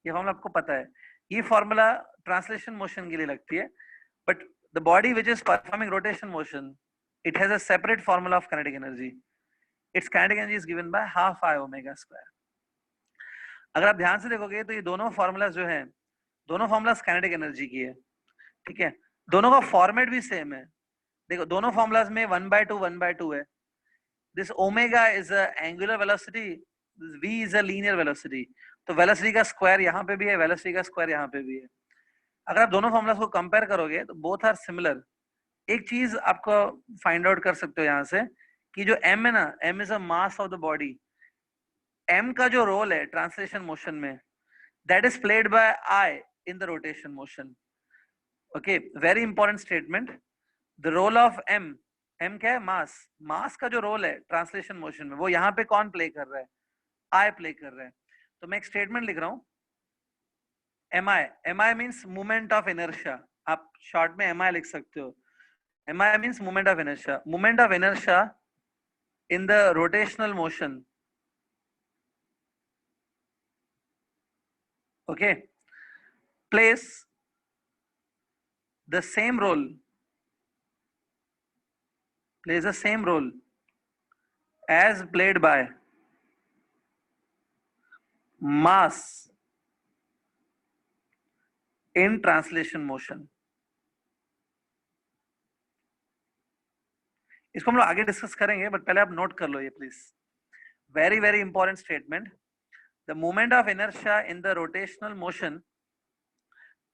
ये फॉर्मूला आपको पता है, ये फॉर्मूला ट्रांसलेशन मोशन के लिए लगती है, but the body which is performing rotation motion, it has a separate formula of kinetic energy. Its kinetic energy is given by half I omega square. अगर आप ध्यान से देखोगे तो ये दोनों फॉर्मूलाज जो हैं, दोनों फॉर्मूलाज काइनेटिक एनर्जी की है, ठीक है। दोनों का फॉर्मेट भी सेम है। देखो दोनों फॉर्मूलाज में 1/2 है। This omega is a angular velocity, v is a linear velocity. तो वेलोसिटी का स्क्वायर यहाँ पे भी है, वेलोसिटी का स्क्वायर यहाँ पे भी है। अगर आप दोनों फॉर्मूलाज को कंपेयर करोगे तो बोथ आर सिमिलर। एक चीज आपको फाइंड आउट कर सकते हो यहाँ से कि जो m है ना, m is a mass of the body. m का जो रोल है ट्रांसलेशन मोशन में, that is played by I in the rotation motion. Okay, very important statement. The role of m, m क्या है, मास। मास का जो रोल है ट्रांसलेशन मोशन में, वो यहाँ पे कौन प्ले कर रहा है, I प्ले कर रहा है। तो मैं एक स्टेटमेंट लिख रहा हूँ, mi means movement of inertia. आप शॉर्ट में mi लिख सकते हो। mi means moment of inertia. Moment of inertia in the rotational motion, okay, plays the same role as played by mass in translation motion. इसको हम लोग आगे discuss करेंगे, बट पहले आप नोट कर लो ये please. Very very important statement. The moment of inertia in the rotational motion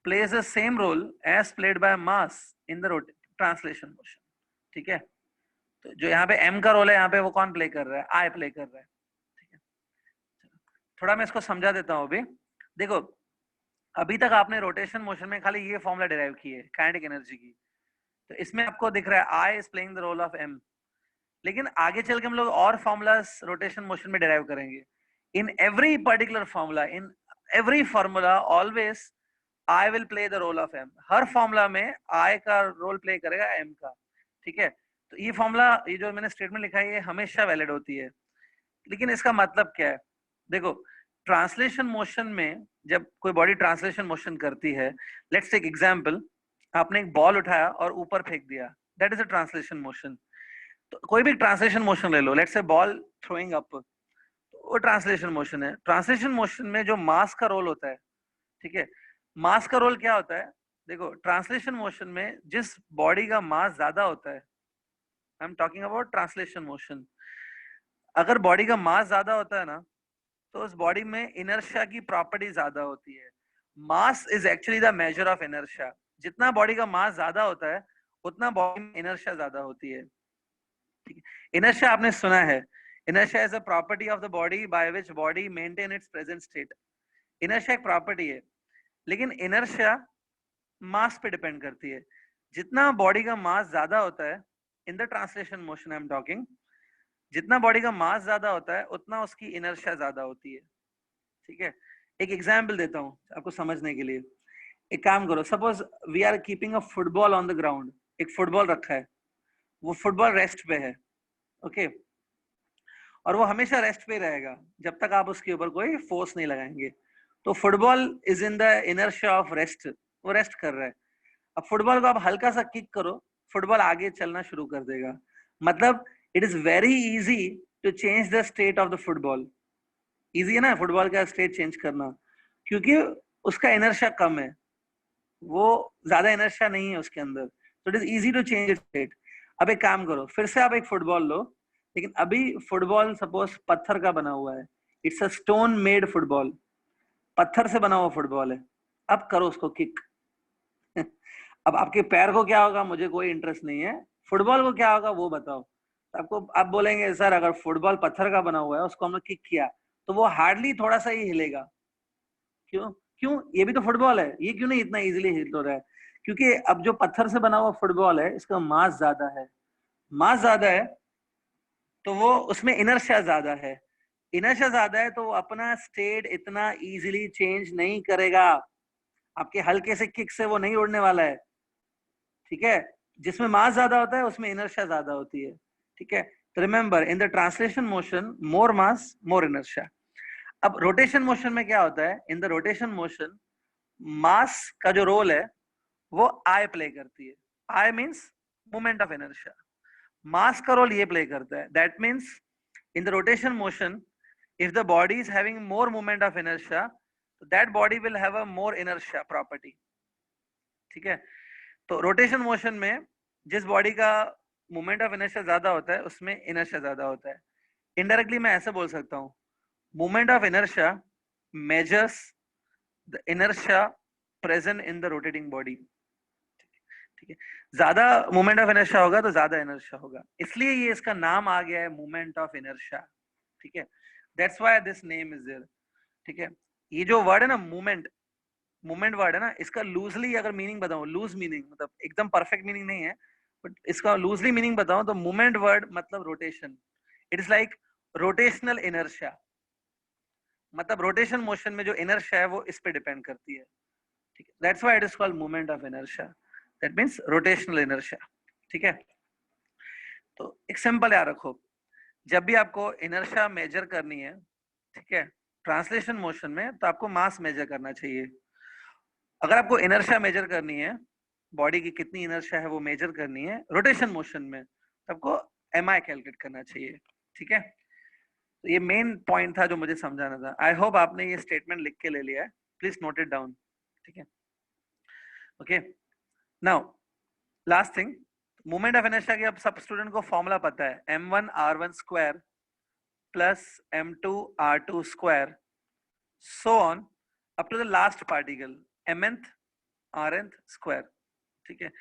plays the same role as played by mass in the translation motion। ठीक है, तो जो यहाँ पे m का रोल है, यहाँ पे वो कौन प्ले कर रहा है, I प्ले कर रहा है। ठीक है, थोड़ा मैं इसको समझा देता हूँ अभी। देखो अभी तक आपने रोटेशन मोशन में खाली ये फॉर्मूला डिराइव की है काइनेटिक एनर्जी की, तो इसमें आपको दिख रहा है I is playing the role of m। लेकिन आगे चल के हम लोग और फॉर्मूलास रोटेशन मोशन में डिराइव करेंगे। In every particular formula, in every formula always I will play the role of m। Her formula में I का रोल प्ले करेगा m का। ठीक है, तो ये फॉर्मूला, ये जो मैंने स्टेटमेंट लिखा है, ये हमेशा वैलिड होती है। लेकिन इसका मतलब क्या है, देखो ट्रांसलेशन मोशन में जब कोई बॉडी ट्रांसलेशन मोशन करती है, लेट्स टेक एग्जांपल, आपने एक बॉल उठाया और ऊपर फेंक दिया, that is a translation motion. तो कोई भी ट्रांसलेशन मोशन ले लो, let's say ball throwing up, वो ट्रांसलेशन मोशन है। ट्रांसलेशन मोशन में जो मास का रोल होता है, ठीक है, मास का रोल क्या होता है, देखो ट्रांसलेशन मोशन में जिस बॉडी का मास ज्यादा होता है, I am talking about translation motion, अगर बॉडी का मास ज्यादा होता है ना, तो उस बॉडी में इनर्शिया की प्रॉपर्टी ज्यादा होती है। Mass is actually the measure of inertia. जितना बॉडी का मास ज्यादा होता है, उतना बॉडी में इनर्शिया ज्यादा होती है। ठीक है, इनर्शिया आपने सुना है, inertia is a property of the body by which body maintain its present state. Inertia एक प्रॉपर्टी है, लेकिन इनर्शिया मास पे डिपेंड करती है। जितना बॉडी का मास ज्यादा होता है, in the translation motion I am talking, जितना बॉडी का मास ज्यादा होता है, उतना उसकी इनर्शिया ज्यादा होती है। ठीक है, एक एग्जांपल देता हूँ आपको समझने के लिए। एक काम करो, suppose we are keeping a football on the ground. एक फुटबॉल रखा है, वो फुटबॉल रेस्ट पे है, ओके, और वो हमेशा रेस्ट पे रहेगा जब तक आप उसके ऊपर कोई फोर्स नहीं लगाएंगे। तो football is in the inertia of rest, वो रेस्ट कर रहा है। अब फुटबॉल को आप हल्का सा किक करो, फुटबॉल आगे चलना शुरू कर देगा। मतलब it is very easy to change the state of the football. Easy है ना फुटबॉल का स्टेट चेंज करना, क्योंकि उसका इनर्शिया कम है, वो ज्यादा इनर्शिया नहीं है उसके अंदर, तो it is easy to change its state. अब एक काम करो, फिर से आप एक फुटबॉल लो, लेकिन अभी फुटबॉल सपोज पत्थर का बना हुआ है, it's a stone made football, पत्थर से बना हुआ फुटबॉल है। अब करो उसको किक। अब आपके पैर को क्या होगा, मुझे कोई इंटरेस्ट नहीं है, फुटबॉल को क्या होगा वो बताओ। तो आपको आप बोलेंगे सर अगर फुटबॉल पत्थर का बना हुआ है उसको हमने किक किया तो वो हार्डली थोड़ा सा ही हिलेगा। क्यों क्यों ये भी तो फुटबॉल है, ये क्यों नहीं इतना इजीली हिल रहा है? क्योंकि अब जो पत्थर से बना हुआ फुटबॉल है इसका मास ज्यादा है, मास ज्यादा है तो वो उसमें इनर्शिया ज्यादा है, इनर्शिया ज्यादा है तो वो अपना स्टेट इतना इजीली चेंज नहीं करेगा। आपके हल्के से किक से वो नहीं उड़ने वाला है, ठीक है। जिसमें मास ज्यादा होता है उसमें इनर्शिया ज्यादा होती है, ठीक है। तो remember in the translation motion more mass more inertia. अब रोटेशन मोशन में क्या होता है, in the rotation motion mass का जो रोल है वो आई प्ले करती है। I means moment of inertia, mass का रोल ये प्ले करता है। That means in the rotation motion if the body is having more moment of inertia that body will have a more inertia property, ठीक है। तो rotation motion में जिस body का मोमेंट ऑफ इनर्शिया ज्यादा होता है उसमें इनर्शिया ज्यादा होता है। इनडायरेक्टली मैं ऐसे बोल सकता हूँ moment of inertia measures the inertia present in the rotating body, ठीक है। ज्यादा मोमेंट ऑफ इनर्शिया होगा तो ज्यादा इनर्शिया होगा, इसलिए ये इसका नाम आ गया है मोमेंट ऑफ इनर्शिया, ठीक है। That's why this name is there, ठीक है। ये जो वर्ड है ना मूवमेंट, मूवमेंट वर्ड है ना, इसका लूजली अगर मीनिंग बताऊं, लूज मीनिंग मतलब एकदम परफेक्ट मीनिंग नहीं है बट इसका लूजली मीनिंग बताऊं तो मूवमेंट वर्ड मतलब rotation. It is like rotational inertia, मतलब रोटेशन मोशन में जो इनर्शिया है वो इस पे डिपेंड करती है, ठीक है। That's why it is called movement of inertia, that means rotational inertia, ठीक है। तो एक सिंपल याद रखो, जब भी आपको इनर्शिया मेजर करनी है, ठीक है, ट्रांसलेशन मोशन में तो आपको मास मेजर करना चाहिए। अगर आपको इनर्शिया मेजर करनी है, बॉडी की कितनी इनर्शिया है वो मेजर करनी है रोटेशन मोशन में, तो आपको एमआई कैलकुलेट करना चाहिए, ठीक है। तो ये मेन पॉइंट था जो मुझे समझाना था। आई होप आपने ये स्टेटमेंट लिख के ले लिया है, प्लीज नोट इट डाउन, ठीक है। Okay, now last thing, moment of inertia की अब सब स्टूडेंट को फॉर्मूला पता है, m1 r1 square plus m2 r2 square so on up to the last particle mnth rnth square, ठीक है।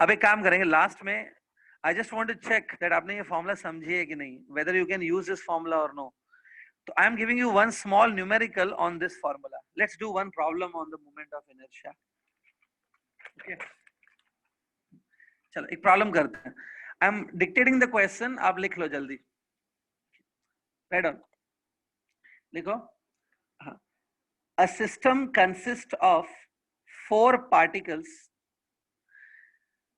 अब एक काम करेंगे लास्ट में, I just want to check that आपने ये फॉर्मूला समझी है कि नहीं, whether you can use this formula और नो। तो I am giving you one small numerical on this formula, let's do one problem on the moment of inertia, okay. चलो एक प्रॉब्लम करते हैं, I am dictating the question, आप लिख लो जल्दी, write down, लिखो। हाँ, a system consists of four particles,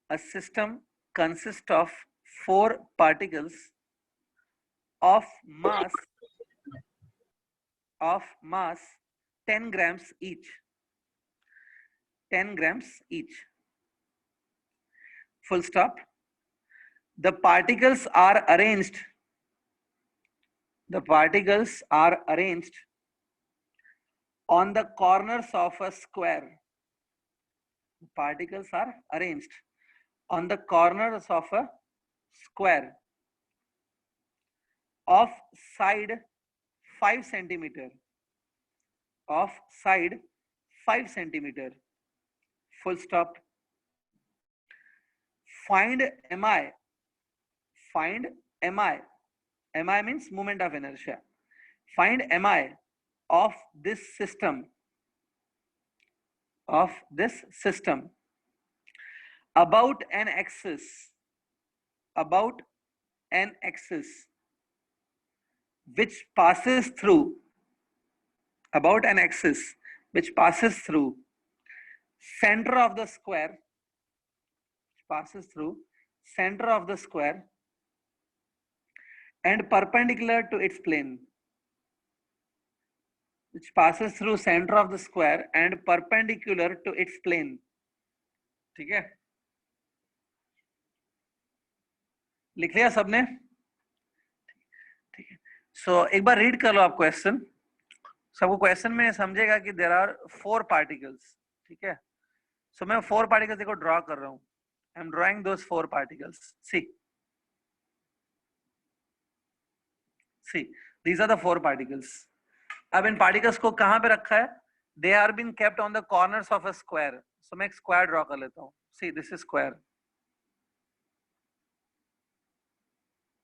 a system consists of four particles of mass 10 grams each, 10 grams each, full stop. The particles are arranged on the corners of a square. Particles are arranged on the corners of a square of side 5 centimeter, of side 5 centimeter, full stop. Find mi, find mi, mi means moment of inertia. Find mi of this system, about an axis, which passes through, about an axis which passes through center of the square, and perpendicular to its plane, which passes through center of the square and perpendicular to its plane, ठीक है। लिख लिया सबने, ठीक है। सो एक बार read कर लो आप क्वेश्चन, सबको क्वेश्चन में समझेगा कि देयर आर 4 पार्टिकल्स, ठीक है। सो मैं 4 पार्टिकल्स देखो ड्रॉ कर रहा हूं, I am drawing those 4 particles, see these are the 4 particles. अब इन पार्टिकल्स को कहां पे रखा है, they are been kept on the corners of a square. So मैं एक स्क्वायर ड्रॉ कर लेता हूं, सी दिस इज स्क्वायर,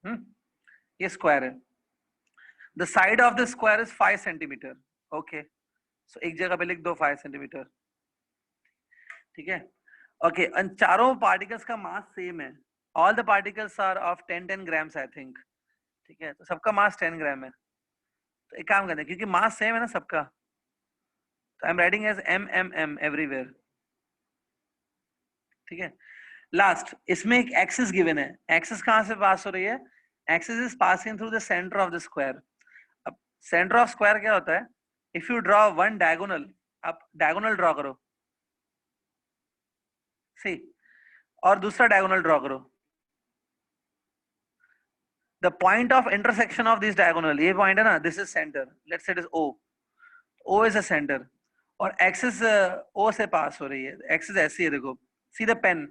ये स्क्वायर है, the side of the square is 5 centimetre. Okay, so एक जगह पे लिख दो 5 सेंटीमीटर, ठीक है। ओके, और चारों पार्टिकल्स का मास सेम है, all the particles are of 10 grams I think, ठीक है। तो सबका मास 10 ग्राम है। तो एक काम करते हैं, क्योंकि मास सेम है ना सबका, तो I am writing as m everywhere, ठीक है। लास्ट, इसमें एक एक्सिस गिवन है, एक्सिस कहां से पास हो रही है, axis is passing through the centre of the square. अब सेंटर ऑफ स्क्वायर क्या होता है, if you draw one diagonal, आप डायगोनल ड्रॉ करो, सी, और दूसरा डायगोनल ड्रॉ करो, the point of intersection of this diagonal, ये पॉइंट है ना, this is centre, let's say it is O is a centre, और एक्सिस ओ से पास हो रही है, एक्सिस ऐसी है, देखो सी द पेन,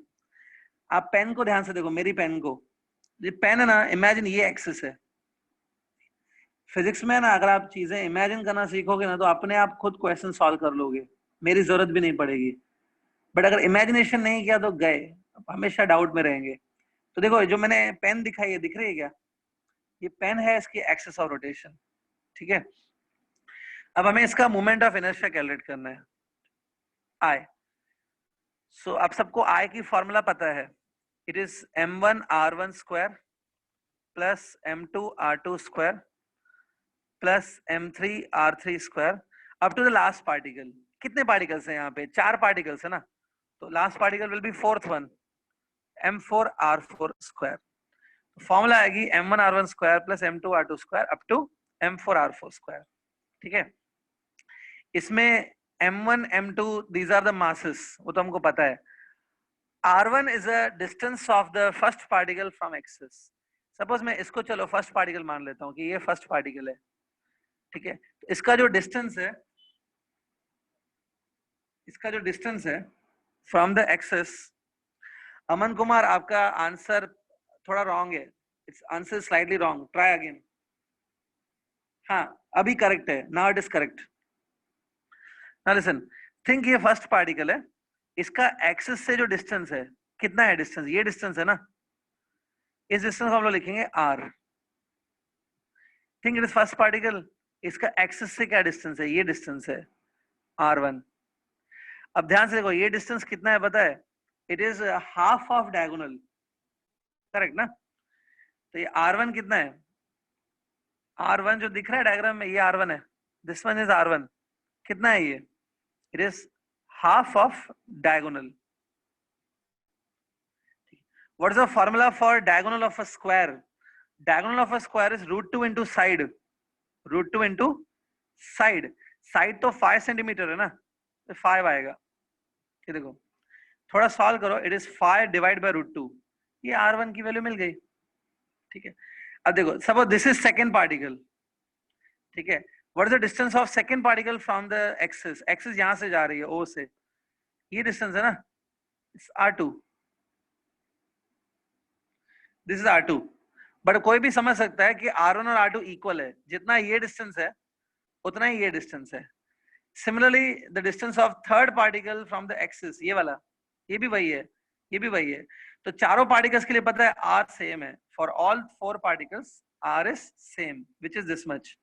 आप पेन को ध्यान से देखो, मेरी पेन को, ये पेन है ना, इमेजिन ये एक्सिस है। फिजिक्स में ना अगर आप चीजें इमेजिन करना सीखोगे ना, तो अपने आप खुद क्वेश्चन सॉल्व कर लोगे, मेरी जरूरत भी नहीं पड़ेगी। बट अगर इमेजिनेशन नहीं किया तो गए, हमेशा डाउट में रहेंगे। तो देखो जो मैंने पेन दिखाई है, दिख रही है क्या, ये पेन है, इसकी एक्सिस ऑफ रोटेशन, ठीक है। अब हमें इसका मोमेंट ऑफ इनर्शिया कैलकुलेट करना है, आई। सो आप सबको आई की फॉर्मूला पता है, it is m1 r1 square plus m2 r2 square plus m3 r3 square up to the last particle. कितने पार्टिकल्स हैं यहाँ पे, 4 पार्टिकल्स है ना, तो last particle will be fourth one, m4 r4 square. Formula आएगी m1 r1 square plus m2 r2 square up to m4 r4 square, ठीक है। इसमें m1 m2 these are the masses, वो तो हमको पता है। r1 is a distance of the first particle from axis। Suppose मैं इसको चलो फर्स्ट पार्टिकल मान लेता हूँ कि ये फर्स्ट पार्टिकल है, ठीक है। तो इसका जो डिस्टेंस है from the access, Aman Kumar आपका आंसर थोड़ा रॉन्ग है, it's answer slightly wrong, try again. हाँ अभी करेक्ट है, now it is correct. Now listen, think ये फर्स्ट पार्टिकल है, इसका एक्सिस से जो डिस्टेंस है, कितना है डिस्टेंस, ये डिस्टेंस है ना, इस डिस्टेंस को हम लोग लिखेंगे r। Think it is first particle, इसका एक्सिस से क्या डिस्टेंस है, ये डिस्टेंस है r1। अब ध्यान से देखो, ये डिस्टेंस कितना है पता है, it is half of diagonal, correct ना। तो ये r1 कितना है, r1 जो दिख रहा है डायग्राम में, ये r1 है, दिस वन इज r1, कितना है ये, it is half of diagonal। What is the formula for diagonal of a square? Diagonal of a square is root 2 into side, root 2 into side। Side तो 5 centimetre है ना, तो 5 आएगा। ये देखो थोड़ा सॉल्व करो, it is 5 divide by root 2, ये r1 की वैल्यू मिल गई, ठीक है। अब देखो suppose this is second particle, ठीक है। What is the distance of second particle from the axis? Axis यहाँ से जा रही है O से, ये डिस्टेंस है ना, it's r2, this is r2। But कोई भी समझ सकता है कि r1 और r2 इक्वल है, जितना ये डिस्टेंस है उतना ही ये डिस्टेंस है। Similarly the distance of third particle from the axis, ये वाला, ये भी वही है, ये भी वही है। तो चारों पार्टिकल्स के लिए पता है r सेम है, for all 4 particles r is same, which is this much.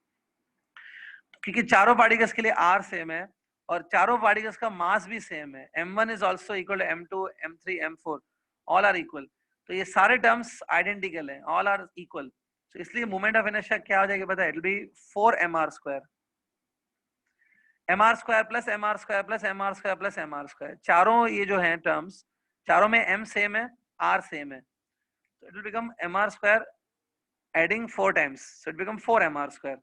क्योंकि चारों पार्टिकल्स के लिए r सेम है और चारों पार्टिकल्स का मास भी सेम है, m1 is also equal to m2 m3 m4, all are equal. तो ये सारे टर्म्स आइडेंटिकल हैं, ऑल आर इक्वल। तो इसलिए मोमेंट ऑफ इनर्शिया क्या हो जाएगा पता है, it will be 4mr square, mr square plus mr square plus mr square plus mr square. चारों ये जो हैं टर्म्स, चारों में m सेम है, r सेम है, तो it will become mr square adding 4 times, so it become 4mr square.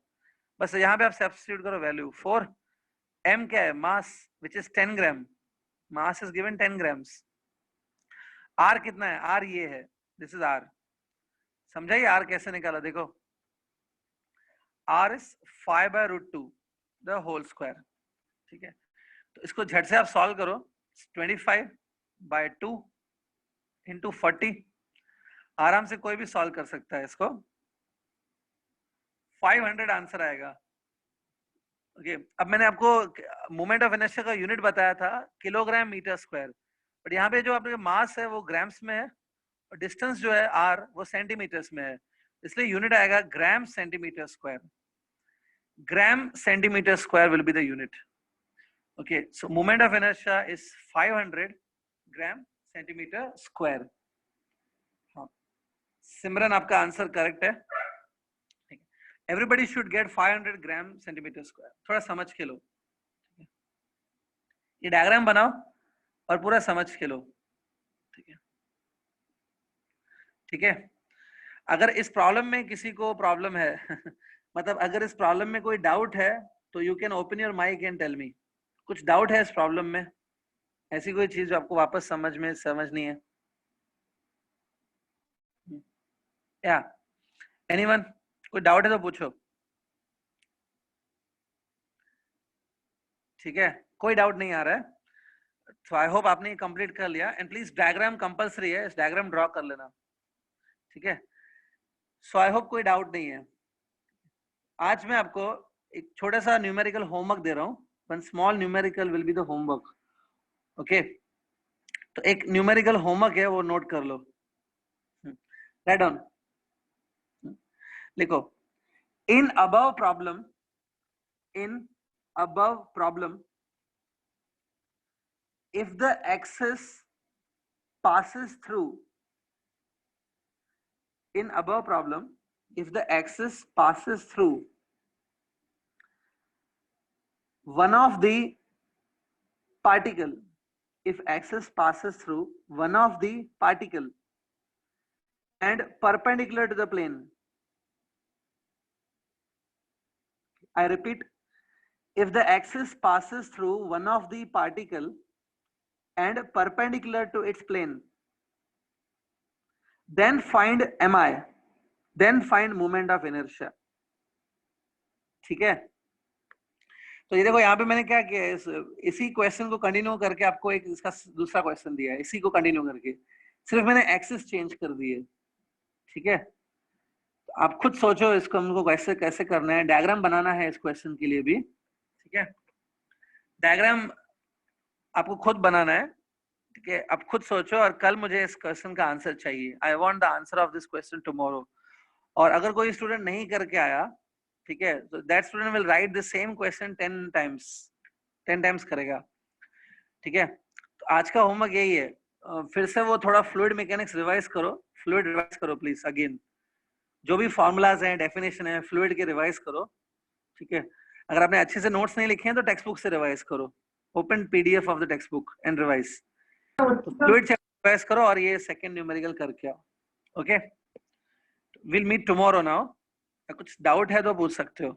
बस यहाँ पे आप सब्स्टिट्यूट करो वैल्यू 4, m क्या है, mass which is 10 gram, mass is given 10 grams. r कितना है, r ये है, दिस इज r। समझाइए r कैसे निकाला, देखो r is 5 by root 2 the whole square, ठीक है। तो इसको झट से आप सॉल्व करो, 25 बाय 2 इंटू 40, आराम से कोई भी सॉल्व कर सकता है इसको, 500 आंसर आएगा। ओके अब मैंने आपको मोमेंट ऑफ इनर्शिया का यूनिट बताया था किलोग्राम मीटर स्क्वायर, बट यहाँ पे जो आपके मास है वो ग्राम्स में है और डिस्टेंस जो है r वो सेंटीमीटर्स में है। इसलिए यूनिट आएगा gram centimetre square. Gram centimetre square will be the unit. Okay, so moment of inertia is 500 gram centimetre square. हाँ, सिमरन आपका आंसर करेक्ट है. Everybody should get 500 gram centimetre square. थोड़ा समझ के लो, ये डायग्राम बनाओ और पूरा समझ के लो. ठीक है, ठीक है. अगर इस प्रॉब्लम में किसी को प्रॉब्लम है मतलब अगर इस प्रॉब्लम में कोई डाउट है तो you can open your mic and tell me. कुछ डाउट है इस प्रॉब्लम में? ऐसी कोई चीज जो आपको वापस समझनी है? या एनीवन, कोई डाउट है तो पूछो. ठीक है, कोई डाउट नहीं आ रहा है. So I hope आपने कंप्लीट कर लिया. एंड प्लीज डायग्राम कंपलसरी है, इस डायग्राम ड्रॉ कर लेना. ठीक है, सो आई होप कोई डाउट नहीं है. आज मैं आपको एक छोटा सा न्यूमेरिकल होमवर्क दे रहा हूँ. One small numerical will be the homework. Okay, तो एक न्यूमेरिकल होमवर्क है, वो नोट कर लो. राइट डाउन, लिखो. In above problem if the axis passes through, in above problem, if the axis passes through one of the particle, if axis passes through one of the particle and perpendicular to the plane, I repeat, if the axis passes through one of the particle and perpendicular to its plane, then find mi, then find moment of inertia. ठीक है, तो ये देखो यहाँ पे मैंने क्या किया है, इसी क्वेश्चन को कंटिन्यू करके आपको एक इसका दूसरा क्वेश्चन दिया है. इसी को कंटिन्यू करके सिर्फ मैंने एक्सिस चेंज कर दी है. ठीक है, तो आप खुद सोचो इसको हमको कैसे कैसे करना है. डायग्राम बनाना है इस क्वेश्चन के लिए भी. ठीक है, डायग्राम आपको खुद बनाना है. ठीक है, आप खुद सोचो और कल मुझे इस क्वेश्चन का आंसर चाहिए. I want the answer of this question tomorrow. और अगर कोई स्टूडेंट नहीं करके आया, ठीक है, तो that student will write the same question 10 times करेगा. ठीक है, तो आज का होमवर्क यही है. फिर से वो थोड़ा फ्लूइड मैकेनिक्स रिवाइज करो प्लीज. अगेन जो भी फॉर्मूलाज हैं, डेफिनेशन है, फ्लूइड के रिवाइज करो. ठीक है, अगर आपने अच्छे से नोट्स नहीं लिखे हैं तो टेक्स्ट बुक से रिवाइज करो. Open PDF of the text book and revise. Fluid से रिवाइज करो और ये सेकंड न्यूमेरिकल करके आओ. Okay, will meet tomorrow now. कुछ डाउट है तो पूछ सकते हो.